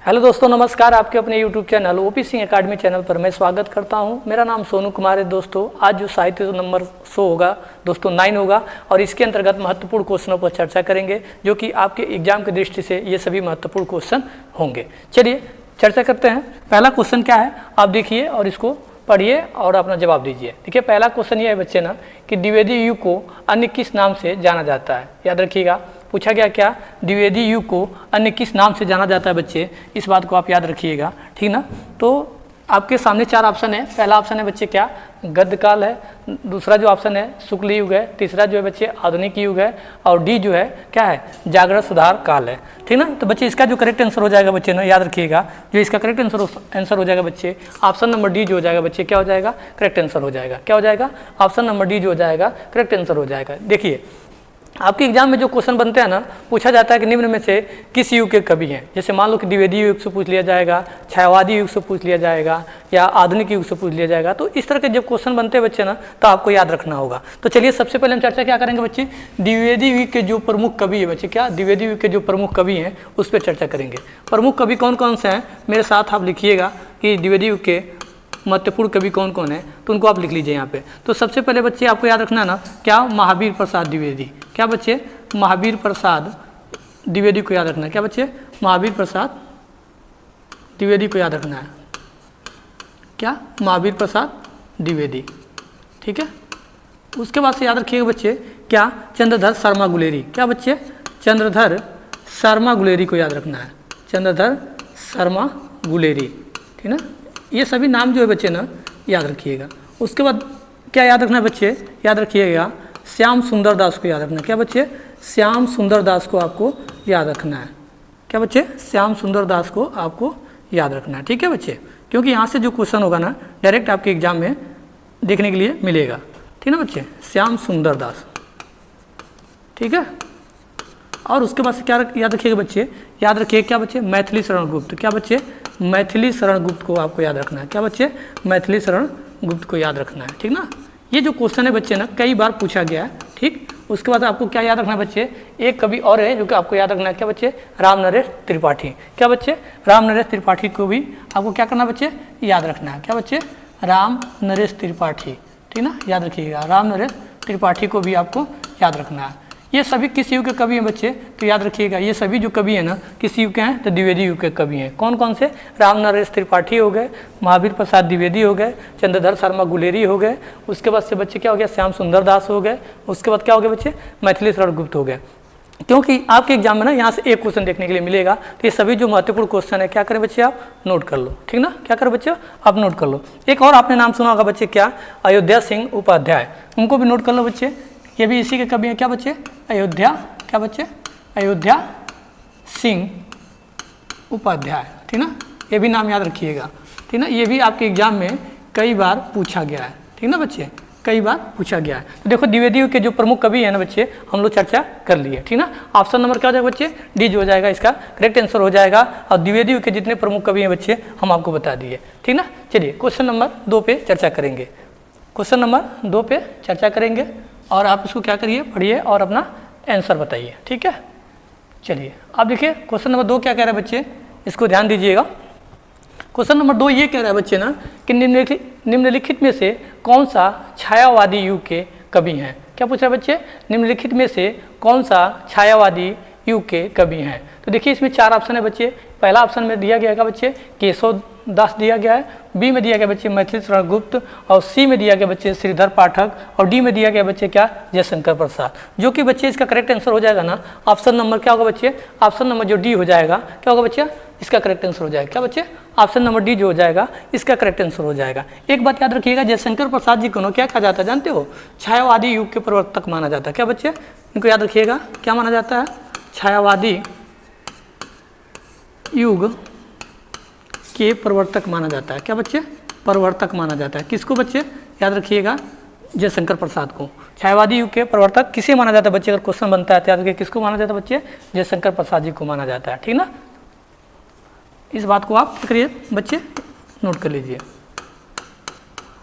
Hello दोस्तों, नमस्कार। आपके अपने YouTube channel OP Singh academy channel पर मैं स्वागत करता हूं। मेरा नाम सोनू कुमार है। दोस्तों, आज जो साहित्य नंबर 100 होगा दोस्तों 9 होगा और इसके अंतर्गत महत्वपूर्ण क्वेश्चनों पर चर्चा करेंगे, जो कि आपके एग्जाम की दृष्टि से ये सभी महत्वपूर्ण क्वेश्चन होंगे। चलिए चर्चा करते हैं। पहला क्वेश्चन क्या है आप देखिए और इसको पढ़िए और अपना जवाब दीजिए। देखिए, पहला क्वेश्चन ये है बच्चे ना कि द्विवेदी युग को अन्य किस नाम से जाना जाता है। याद रखिएगा, पूछा गया क्या, द्विवेदी युग को अन्य किस नाम से जाना जाता है। बच्चे इस बात को आप याद रखिएगा, ठीक ना। तो आपके सामने 4 ऑप्शन है। पहला ऑप्शन है बच्चे क्या, गद्य काल है। दूसरा जो ऑप्शन है शुक्ल युग है। तीसरा जो है बच्चे आधुनिक युग है। और डी जो है क्या है, जागरण सुधार काल है, ठीक ना। तो बच्चे इसका जो करेक्ट आंसर हो जाएगा बच्चे ना, याद रखिएगा, जो इसका करेक्ट आंसर हो जाएगा बच्चे, ऑप्शन नंबर डी जो हो जाएगा बच्चे, क्या हो जाएगा, करेक्ट आंसर हो जाएगा। क्या हो जाएगा, ऑप्शन नंबर डी जो हो जाएगा करेक्ट आंसर हो जाएगा। देखिए, आपके एग्जाम में जो क्वेश्चन बनते हैं ना, पूछा जाता है कि निम्न में से किस युग के कवि हैं। जैसे मान लो कि द्विवेदी युग से पूछ लिया जाएगा, छायावादी युग से पूछ लिया जाएगा, या आधुनिक युग से पूछ लिया जाएगा। तो इस तरह के जब क्वेश्चन बनते हैं बच्चे ना, तो आपको याद रखना होगा। तो चलिए सबसे पहले हम चर्चा क्या करेंगे बच्चे, द्विवेदी युग के जो प्रमुख कवि है बच्चे, क्या द्विवेदी युग के जो प्रमुख कवि हैं उस पर चर्चा करेंगे। प्रमुख कवि कौन कौन से हैं मेरे साथ आप लिखिएगा कि द्विवेदी युग के महत्वपूर्ण कवि कौन कौन है, तो उनको आप लिख लीजिए यहाँ पे। तो सबसे पहले बच्चे आपको याद रखना है ना, क्या, महावीर प्रसाद द्विवेदी। क्या बच्चे, महावीर प्रसाद द्विवेदी को याद रखना है। क्या बच्चे, महावीर प्रसाद द्विवेदी को याद रखना है। क्या, महावीर प्रसाद द्विवेदी, ठीक है। उसके बाद से याद रखिएगा बच्चे, क्या, चंद्रधर शर्मा गुलेरी। क्या बच्चे, चंद्रधर शर्मा गुलेरी को याद रखना है। चंद्रधर शर्मा गुलेरी, ठीक ना। ये सभी नाम जो है बच्चे ना याद रखिएगा। उसके बाद क्या याद रखना है बच्चे, याद रखिएगा श्याम सुंदर दास को याद रखना है। क्या बच्चे, श्याम सुंदर दास को आपको याद रखना है। क्या बच्चे, श्याम सुंदर दास को आपको याद रखना है, ठीक है बच्चे। क्योंकि यहाँ से जो क्वेश्चन होगा ना डायरेक्ट आपके एग्जाम में देखने के लिए मिलेगा, ठीक है ना बच्चे, श्याम सुंदर दास, ठीक है। और उसके बाद से क्या याद रखिएगा बच्चे, याद रखिए क्या बच्चे, मैथिली शरण गुप्त। क्या बच्चे, मैथिली शरण गुप्त को आपको याद रखना है। क्या बच्चे, मैथिली शरण गुप्त को याद रखना है, ठीक ना। ये जो क्वेश्चन है बच्चे ना कई बार पूछा गया है, ठीक। उसके बाद आपको क्या याद रखना है बच्चे, एक कवि और है जो कि आपको याद रखना है। क्या बच्चे, राम नरेश त्रिपाठी। क्या बच्चे, राम नरेश त्रिपाठी को भी आपको क्या करना है बच्चे, याद रखना है। क्या बच्चे, राम नरेश त्रिपाठी, ठीक ना, याद रखिएगा, राम नरेश त्रिपाठी को भी आपको याद रखना है। ये सभी किस युग के कवि हैं बच्चे, तो याद रखिएगा ये सभी जो कवि हैं ना किस युग के हैं, तो द्विवेदी युग के कवि हैं। कौन कौन से, राम नरेश त्रिपाठी हो गए, महावीर प्रसाद द्विवेदी हो गए, चंद्रधर शर्मा गुलेरी हो गए। उसके बाद से बच्चे क्या हो गया, श्याम सुंदर दास हो गए। उसके बाद क्या हो गया बच्चे, मैथिली शरण गुप्त हो गए। क्योंकि आपके एग्जाम में ना यहाँ से एक क्वेश्चन देखने के लिए मिलेगा, तो ये सभी जो महत्वपूर्ण क्वेश्चन है क्या करें बच्चे, आप नोट कर लो, ठीक ना। क्या करें बच्चे, आप नोट कर लो। एक और आपने नाम सुना होगा बच्चे, क्या, अयोध्या सिंह उपाध्याय, उनको भी नोट कर लो बच्चे। ये भी इसी के कवि हैं। क्या बच्चे, अयोध्या, क्या बच्चे, अयोध्या सिंह उपाध्याय, ठीक ना। ये भी नाम याद रखिएगा, ठीक ना। ये भी आपके एग्जाम में कई बार पूछा गया है, ठीक ना बच्चे, कई बार पूछा गया है। तो देखो द्विवेदी के जो प्रमुख कवि है ना बच्चे, हम लोग चर्चा कर लिए, ठीक ना। ऑप्शन नंबर क्या हो जाएगा बच्चे, डी जो हो जाएगा इसका करेक्ट आंसर हो जाएगा। और द्विवेदी के जितने प्रमुख कवि हैं बच्चे हम आपको बता दिए, ठीक ना। चलिए क्वेश्चन नंबर 2 पे चर्चा करेंगे। क्वेश्चन नंबर 2 पे चर्चा करेंगे और आप इसको क्या करिए, पढ़िए और अपना आंसर बताइए, ठीक है। चलिए आप देखिए क्वेश्चन नंबर 2 क्या कह रहा है बच्चे, इसको ध्यान दीजिएगा। क्वेश्चन नंबर 2 ये कह रहा है बच्चे ना कि निम्नलिखित में से कौन सा छायावादी युग के कवि हैं। क्या पूछ रहा है बच्चे, निम्नलिखित में से कौन सा छायावादी युग के कवि हैं। तो देखिए इसमें 4 ऑप्शन है बच्चे। पहला ऑप्शन में दिया गया है बच्चे केशव दास दिया गया है, बी में दिया गया बच्चे मैथिली शरण गुप्त, और सी में दिया गया बच्चे श्रीधर पाठक, और डी में दिया गया बच्चे क्या, जयशंकर प्रसाद। जो कि बच्चे इसका करेक्ट आंसर हो जाएगा ना, ऑप्शन नंबर क्या होगा बच्चे, ऑप्शन नंबर जो डी हो जाएगा क्या होगा बच्चे, इसका करेक्ट आंसर हो जाएगा। क्या बच्चे, ऑप्शन नंबर डी जो हो जाएगा इसका करेक्ट आंसर हो जाएगा। एक बात याद रखिएगा, जयशंकर प्रसाद जी को क्या कहा जाता है जानते हो, छायावादी युग के प्रवर्तक माना जाता है। क्या बच्चे, इनको याद रखिएगा, क्या माना जाता है, छायावादी युग के प्रवर्तक माना जाता है। क्या बच्चे, प्रवर्तक माना जाता है। किसको बच्चे, याद रखिएगा, जयशंकर प्रसाद को। छायावादी युग के प्रवर्तक किसे माना जाता है बच्चे, अगर क्वेश्चन बनता है तो याद रखिए किसको माना जाता है बच्चे, जयशंकर प्रसाद जी को माना जाता है, ठीक ना। इस बात को आप करिए बच्चे, नोट कर लीजिए।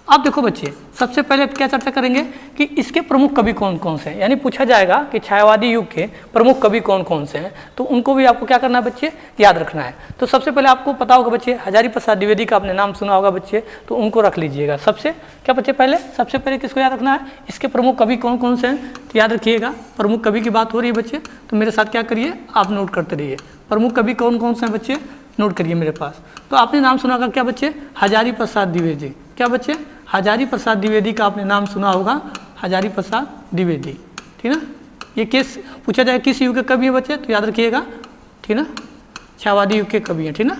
अब देखो बच्चे, सबसे पहले क्या चर्चा करेंगे कि इसके प्रमुख कवि कौन कौन से हैं, यानी पूछा जाएगा कि छायावादी युग के प्रमुख कवि कौन कौन से हैं, तो उनको भी आपको क्या करना है बच्चे, याद रखना है। तो सबसे पहले आपको पता होगा बच्चे, हजारी प्रसाद द्विवेदी का आपने नाम सुना होगा बच्चे, तो उनको रख लीजिएगा। सबसे क्या बच्चे, सबसे पहले किसको याद रखना है, इसके प्रमुख कवि कौन कौन से हैं, तो याद रखिएगा। प्रमुख कवि की बात हो रही है बच्चे, तो मेरे साथ क्या करिए, आप नोट करते रहिए। प्रमुख कवि कौन कौन से हैं बच्चे, नोट करिए मेरे पास। तो आपने नाम सुना होगा क्या बच्चे, हजारी प्रसाद द्विवेदी। क्या बच्चे, हजारी प्रसाद द्विवेदी का आपने नाम सुना होगा, हजारी प्रसाद द्विवेदी, ठीक ना। ये केस पूछा जाए किस युग के कवि है बच्चे, तो याद रखिएगा, ठीक ना, छायावादी युग के कवि हैं, ठीक ना।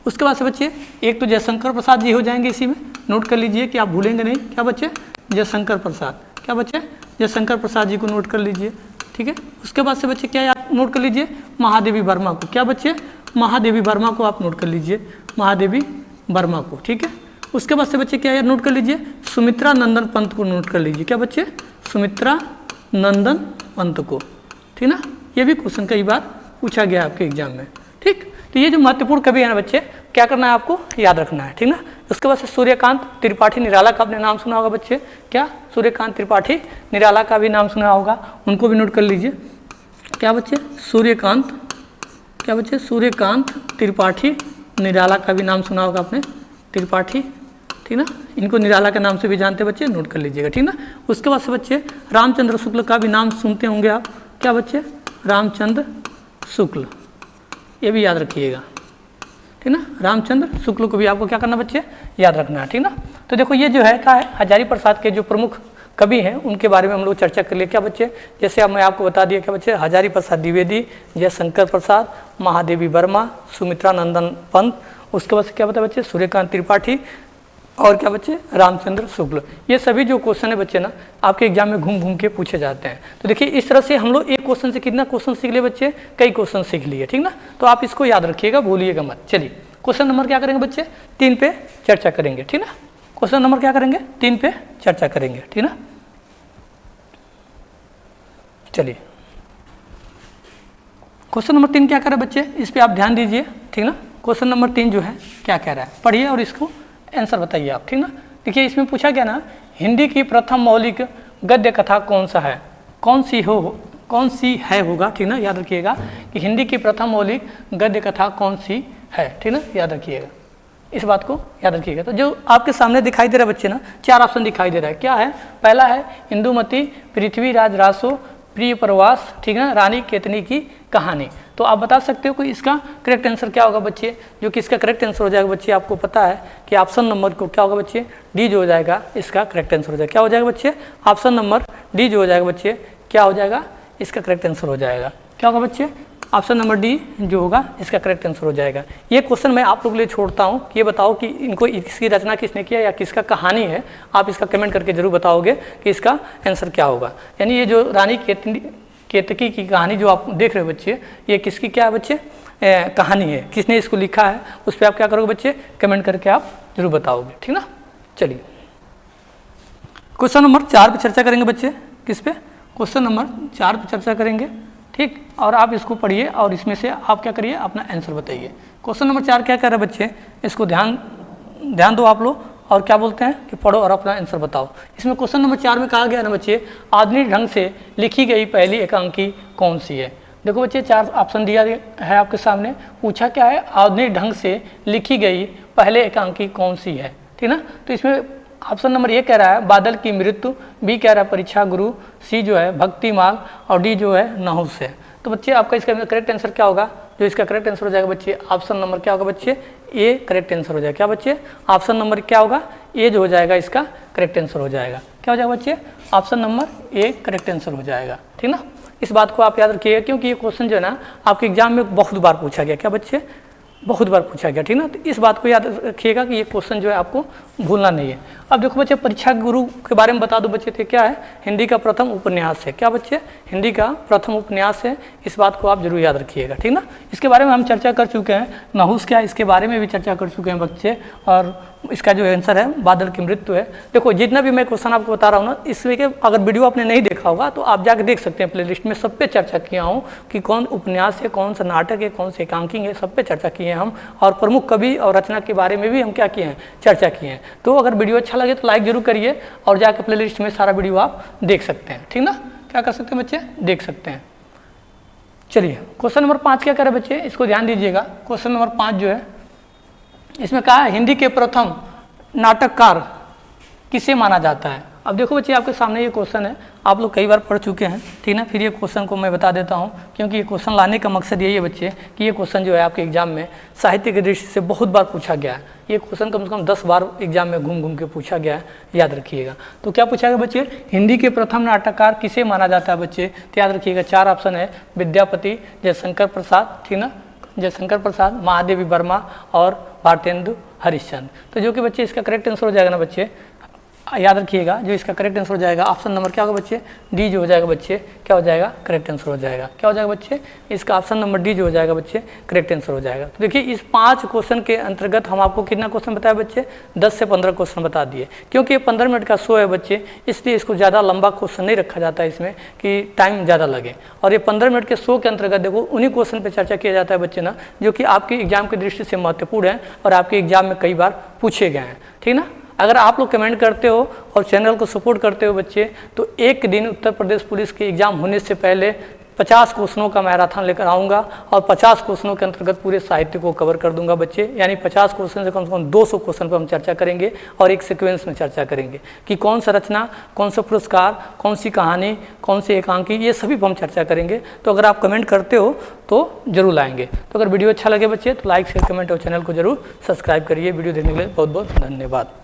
उसके बाद से बच्चे एक तो जयशंकर प्रसाद जी हो जाएंगे, इसी में नोट कर लीजिए कि आप भूलेंगे नहीं। क्या बच्चे, जयशंकर प्रसाद। क्या बच्चे, जयशंकर प्रसाद जी को नोट कर लीजिए, ठीक है। उसके बाद से बच्चे क्या याद नोट कर लीजिए, महादेवी वर्मा को। क्या बच्चे, महादेवी वर्मा को आप नोट कर लीजिए, महादेवी वर्मा को, ठीक है। उसके बाद से बच्चे क्या यार नोट कर लीजिए, सुमित्रा नंदन पंत को नोट कर लीजिए। क्या बच्चे, सुमित्रा नंदन पंत को, ठीक ना। ये भी क्वेश्चन कई बार पूछा गया आपके एग्जाम में, ठीक। तो ये जो महत्वपूर्ण कवि है ना बच्चे, क्या करना है आपको, याद रखना है, ठीक ना। उसके बाद से सूर्यकांत त्रिपाठी निराला का आपने नाम सुना होगा बच्चे। क्या, सूर्यकांत त्रिपाठी निराला का भी नाम सुना होगा, उनको भी नोट कर लीजिए। क्या बच्चे, सूर्यकांत, क्या बच्चे, सूर्यकांत त्रिपाठी निराला का भी नाम सुना होगा आपने, त्रिपाठी, ठीक ना। इनको निराला के नाम से भी जानते बच्चे, नोट कर लीजिएगा, ठीक ना। उसके बाद से बच्चे रामचंद्र शुक्ल का भी नाम सुनते होंगे आप। क्या बच्चे, रामचंद्र शुक्ल, ये भी याद रखिएगा, ठीक ना। रामचंद्र शुक्ल को भी आपको क्या करना बच्चे, याद रखना है, ठीक ना। तो देखो ये जो है क्या है, हजारी प्रसाद के जो प्रमुख कवि हैं उनके बारे में हम लोग चर्चा कर लिए। क्या बच्चे, जैसे अब मैं आपको बता दिया, क्या बच्चे, हजारी प्रसाद द्विवेदी, जयशंकर प्रसाद, महादेवी वर्मा, सुमित्रा नंदन पंत। उसके बाद से क्या बताया बच्चे, सूर्यकांत त्रिपाठी, और क्या बच्चे, रामचंद्र शुक्ल। ये सभी जो क्वेश्चन है बच्चे ना, आपके एग्जाम में घूम घूम के पूछे जाते हैं। तो देखिए इस तरह से हम लोग एक क्वेश्चन से कितना क्वेश्चन सीख लिए बच्चे, कई क्वेश्चन सीख लिए, ठीक ना। तो आप इसको याद रखिएगा, भूलिएगा मत। चलिए क्वेश्चन नंबर क्या करेंगे बच्चे, 3 पे चर्चा करेंगे, ठीक ना। क्वेश्चन नंबर क्या करेंगे, 3 पे चर्चा करेंगे, ठीक ना। चलिए क्वेश्चन नंबर 3 क्या कह रहा है बच्चे, इस पे आप ध्यान दीजिए, ठीक ना। क्वेश्चन नंबर 3 जो है क्या कह रहा है, पढ़िए और इसको आंसर बताइए आप, ठीक ना। देखिए इसमें पूछा गया ना, हिंदी की प्रथम मौलिक गद्य कथा कौन सा है, कौन सी है होगा, ठीक ना। याद रखिएगा कि हिंदी की प्रथम मौलिक गद्य कथा कौन सी है, ठीक ना, याद रखिएगा, इस बात को याद रखिएगा। तो जो आपके सामने दिखाई दे रहा है बच्चे ना, 4 ऑप्शन दिखाई दे रहा है। क्या है, पहला है इंदुमती, पृथ्वीराज रासो, प्रिय प्रवास, ठीक है, रानी केतनी की कहानी। तो आप बता सकते हो कि इसका करेक्ट आंसर क्या होगा बच्चे, जो कि इसका करेक्ट आंसर हो जाएगा बच्चे, आपको पता है कि ऑप्शन नंबर को क्या होगा बच्चे, डी जो हो जाएगा इसका करेक्ट आंसर हो जाएगा। क्या हो जाएगा बच्चे, ऑप्शन नंबर डी जो हो जाएगा बच्चे, क्या हो जाएगा, इसका करेक्ट आंसर हो जाएगा। क्या होगा बच्चे, ऑप्शन नंबर डी जो होगा इसका करेक्ट आंसर हो जाएगा। ये क्वेश्चन मैं आप लोगों के लिए छोड़ता हूँ कि ये बताओ कि इनको इसकी रचना किसने किया या किसका कहानी है। आप इसका कमेंट करके जरूर बताओगे कि इसका आंसर क्या होगा। यानी ये जो रानी केतकी की कहानी जो आप देख रहे हो बच्चे, ये किसकी क्या है बच्चे, कहानी है, किसने इसको लिखा है, उस पर आप क्या करोगे बच्चे, कमेंट करके आप जरूर बताओगे, ठीक ना। चलिए क्वेश्चन नंबर 4 पे चर्चा करेंगे बच्चे, किस पे, क्वेश्चन नंबर 4 पे चर्चा करेंगे, ठीक। और आप इसको पढ़िए और इसमें से आप क्या करिए, अपना आंसर बताइए। क्वेश्चन नंबर 4 क्या कर रहे हैं बच्चे, इसको ध्यान दो आप लोग, और क्या बोलते हैं कि पढ़ो और अपना आंसर बताओ। इसमें क्वेश्चन नंबर 4 में कहा गया ना बच्चे, आधुनिक ढंग से लिखी गई पहली एकांकी कौन सी है। देखो बच्चे 4 ऑप्शन दिया है आपके सामने, पूछा क्या है, आधुनिक ढंग से लिखी गई पहले एकांकी कौन सी है, ठीक ना। तो इसमें ऑप्शन नंबर ए कह रहा है बादल की मृत्यु, बी कह रहा है परीक्षा गुरु, सी जो है भक्ति मार्ग, और डी जो है नहुस है। तो बच्चे आपका इसका करेक्ट आंसर क्या होगा, जो इसका करेक्ट आंसर हो जाएगा बच्चे, ऑप्शन नंबर क्या होगा बच्चे, ए करेक्ट आंसर हो जाएगा। क्या बच्चे, ऑप्शन नंबर क्या होगा, ए जो हो जाएगा इसका करेक्ट आंसर हो जाएगा। क्या हो जाएगा बच्चे, option number A correct answer हो जाएगा, ठीक ना। इस बात को आप याद रखिएगा, क्योंकि ये क्वेश्चन जो है ना आपके एग्जाम में बहुत बार पूछा गया। क्या बच्चे, बहुत बार पूछा गया, ठीक ना। तो इस बात को याद रखिएगा कि ये क्वेश्चन जो है आपको भूलना नहीं है। अब देखो बच्चे, परीक्षा गुरु के बारे में बता दो बच्चे, थे क्या है, हिंदी का प्रथम उपन्यास है। क्या बच्चे, हिंदी का प्रथम उपन्यास है, इस बात को आप जरूर याद रखिएगा, ठीक ना। इसके बारे में हम चर्चा कर चुके हैं, नहुस क्या है इसके बारे में भी चर्चा कर चुके हैं बच्चे, और इसका जो आंसर है बादल की मृत्यु है। देखो जितना भी मैं क्वेश्चन आपको बता रहा हूँ ना, इसमें के अगर वीडियो आपने नहीं देखा होगा तो आप जाकर देख सकते हैं, प्लेलिस्ट में सब पे चर्चा किया हूँ कि कौन उपन्यास है, कौन सा नाटक है, कौन से एकांकिंग है, सब पे चर्चा किए हैं हम। और प्रमुख कवि और रचना के बारे में भी हम क्या किए हैं, चर्चा किए हैं। तो अगर वीडियो अच्छा लगे तो लाइक जरूर करिए और जाकर प्लेलिस्ट में सारा वीडियो आप देख सकते हैं, ठीक ना। क्या कर सकते हैं बच्चे, देख सकते हैं। चलिए क्वेश्चन नंबर 5 क्या करे बच्चे, इसको ध्यान दीजिएगा। क्वेश्चन नंबर 5 जो है इसमें कहा है हिंदी के प्रथम नाटककार किसे माना जाता है। अब देखो बच्चे आपके सामने ये क्वेश्चन है, आप लोग कई बार पढ़ चुके हैं, ठीक ना। फिर ये क्वेश्चन को मैं बता देता हूँ, क्योंकि ये क्वेश्चन लाने का मकसद यही है बच्चे कि ये क्वेश्चन जो है आपके एग्जाम में साहित्य की दृष्टि से बहुत बार पूछा गया है। ये क्वेश्चन कम से कम 10 बार एग्जाम में घूम घूम के पूछा गया है, याद रखिएगा। तो क्या पूछा गया बच्चे, हिंदी के प्रथम नाटककार किसे माना जाता है बच्चे। तो याद रखिएगा 4 ऑप्शन है, विद्यापति, जयशंकर प्रसाद, ठीक ना, जयशंकर प्रसाद, महादेवी वर्मा और भारतेंदु हरिश्चंद्र। तो जो कि बच्चे इसका करेक्ट आंसर हो जाएगा ना बच्चे, याद रखिएगा जो इसका करेक्ट आंसर हो जाएगा ऑप्शन नंबर क्या होगा बच्चे, डी जो हो जाएगा बच्चे, क्या हो जाएगा, करेक्ट आंसर हो जाएगा। क्या हो जाएगा बच्चे, इसका ऑप्शन नंबर डी जो हो जाएगा बच्चे, करेक्ट आंसर हो जाएगा। तो देखिए इस 5 क्वेश्चन के अंतर्गत हम आपको कितना क्वेश्चन बताया बच्चे, 10 से 15 क्वेश्चन बता दिए। क्योंकि ये 15 मिनट का शो है बच्चे, इसलिए इसको ज़्यादा लंबा क्वेश्चन नहीं रखा जाता है इसमें कि टाइम ज़्यादा लगे। और ये 15 मिनट के शो के अंतर्गत देखो उन्हीं क्वेश्चन पर चर्चा किया जाता है बच्चे ना, जो कि आपके एग्जाम की दृष्टि से महत्वपूर्ण है और आपके एग्जाम में कई बार पूछे गए हैं, ठीक ना। अगर आप लोग कमेंट करते हो और चैनल को सपोर्ट करते हो बच्चे, तो एक दिन उत्तर प्रदेश पुलिस के एग्जाम होने से पहले 50 क्वेश्चनों का मैराथन लेकर आऊँगा और 50 क्वेश्चनों के अंतर्गत पूरे साहित्य को कवर कर दूंगा बच्चे। यानी 50 क्वेश्चन से कम 200 क्वेश्चन पर हम चर्चा करेंगे और एक सीक्वेंस में चर्चा करेंगे कि कौन सा रचना, कौन सा पुरस्कार, कौन सी कहानी, कौन सी एकांकी, ये सभी पर हम चर्चा करेंगे। तो अगर आप कमेंट करते हो तो जरूर लाएंगे। तो अगर वीडियो अच्छा लगे बच्चे तो लाइक शेयर कमेंट और चैनल को जरूर सब्सक्राइब करिए। वीडियो देखने के लिए बहुत बहुत धन्यवाद।